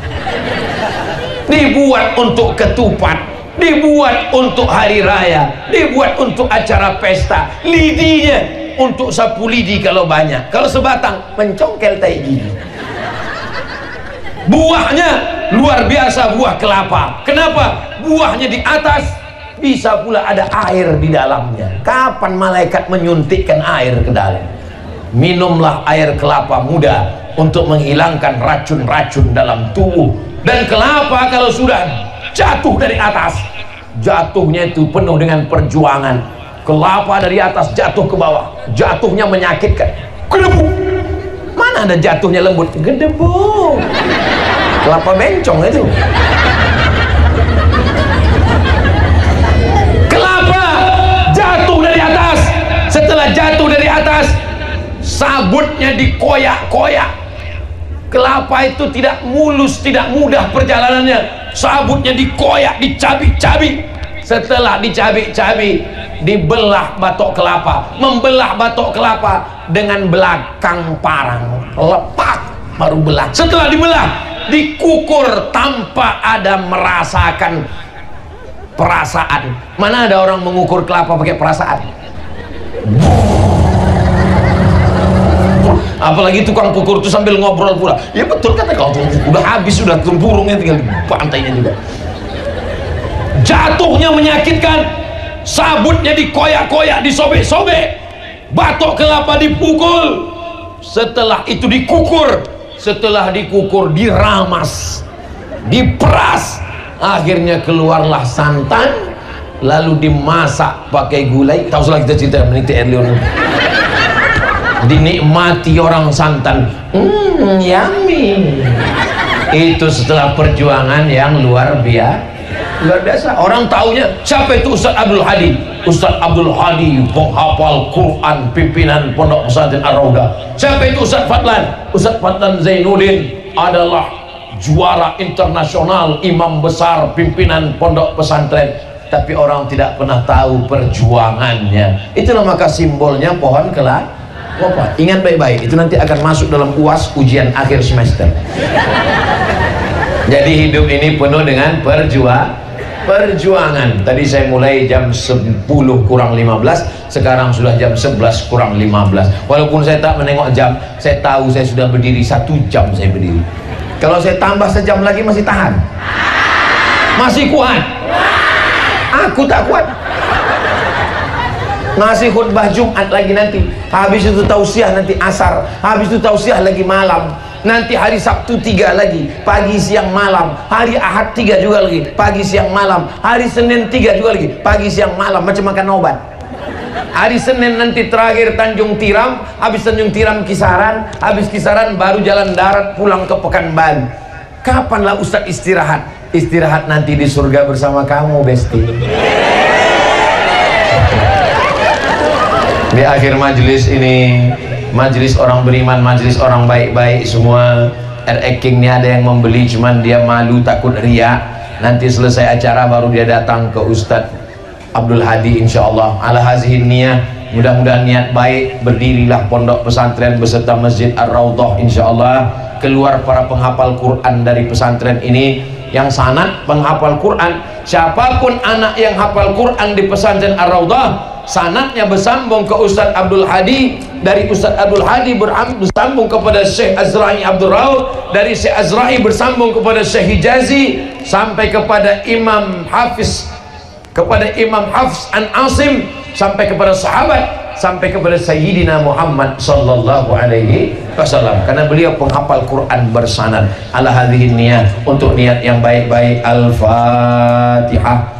Dibuat untuk ketupat, dibuat untuk hari raya, dibuat untuk acara pesta. Lidinya untuk sapu lidi kalau banyak, kalau sebatang mencongkel tai gigi. Buahnya luar biasa, buah kelapa. Kenapa? Buahnya di atas, bisa pula ada air di dalamnya. Kapan malaikat menyuntikkan air ke dalam? Minumlah air kelapa muda untuk menghilangkan racun-racun dalam tubuh. Dan kelapa kalau sudah jatuh dari atas, jatuhnya itu penuh dengan perjuangan. Kelapa dari atas jatuh ke bawah, jatuhnya menyakitkan. Gedebuk. Mana ada jatuhnya lembut? Gedebuk. Kelapa bencong itu. Kelapa jatuh dari atas. Setelah jatuh dari atas, sabutnya dikoyak-koyak. Kelapa itu tidak mulus, tidak mudah perjalanannya. Sabutnya dikoyak, dicabik-cabik. Setelah dicabik-cabik, dibelah batok kelapa. Membelah batok kelapa dengan belakang parang, lepak baru belah. Setelah dibelah, dikukur tanpa ada merasakan perasaan. Mana ada orang mengukur kelapa pakai perasaan? Apalagi tukang kukur itu sambil ngobrol pula. Ya betul kata kau, udah habis, sudah tempurungnya tinggal pantainya juga. Jatuhnya menyakitkan, sabutnya dikoyak-koyak, disobek-sobek, batok kelapa dipukul. Setelah itu dikukur, setelah dikukur diramas, diperas, akhirnya keluarlah santan, lalu dimasak pakai gulai. Tahu salah kita cerita meniti Erlion, dinikmati orang santan, yummy. Itu setelah perjuangan yang luar biasa. Orang taunya siapa itu? Ustaz Abdul Hadi. Ustaz Abdul Hadi penghafal Quran, pimpinan Pondok Pesantren Ar-Raudah. Siapa itu Ustaz Fadlan? Ustaz Fadlan Zainuddin adalah juara internasional, imam besar, pimpinan Pondok Pesantren. Tapi orang tidak pernah tahu perjuangannya. Itulah maka simbolnya pohon kelapa. Ingat baik-baik, itu nanti akan masuk dalam UAS, ujian akhir semester. Jadi hidup ini penuh dengan perjuangan. Tadi saya mulai jam 10 kurang 15, sekarang sudah jam 11 kurang 15. Walaupun saya tak menengok jam, saya tahu saya sudah berdiri 1 jam saya berdiri. Kalau saya tambah sejam lagi masih tahan? Masih kuat? Aku tak kuat. Ngasih khutbah Jumat lagi nanti, habis itu tausiah nanti asar, habis itu tausiah lagi malam, nanti hari Sabtu 3 lagi, pagi siang malam, hari Ahad 3 juga lagi, pagi siang malam, hari Senin 3 juga lagi, pagi siang malam, macam makan obat. Hari Senin nanti terakhir Tanjung Tiram, habis Tanjung Tiram Kisaran, habis Kisaran baru jalan darat pulang ke Pekanbaru. Kapanlah Ustadz istirahat? Istirahat nanti di surga bersama kamu, Besti. Di akhir majelis ini, majelis orang beriman, majelis orang baik-baik semua. King ini ada yang membeli, cuman dia malu takut riak. Nanti selesai acara baru dia datang ke Ustadz Abdul Hadi, insyaallah. Ala hazihin niyah, mudah-mudahan niat baik. Berdirilah pondok pesantren beserta Masjid Ar-Raudhah, insyaallah. Keluar para penghafal Quran dari pesantren ini yang sanad penghafal Quran. Siapapun anak yang hafal Quran di pesantren Ar-Raudhah, sanadnya bersambung ke Ustadz Abdul Hadi, dari Ustadz Abdul Hadi bersambung kepada Syekh Azra'i Abdul Raud, dari Syekh Azra'i bersambung kepada Syekh Hijazi, sampai kepada Imam Hafiz, kepada Imam Hafs an Asim, sampai kepada sahabat, sampai kepada Sayyidina Muhammad sallallahu alaihi wasallam, karena beliau penghafal Quran bersanad. Ala hadhihi niyah, untuk niat yang baik-baik. Al-Fatihah.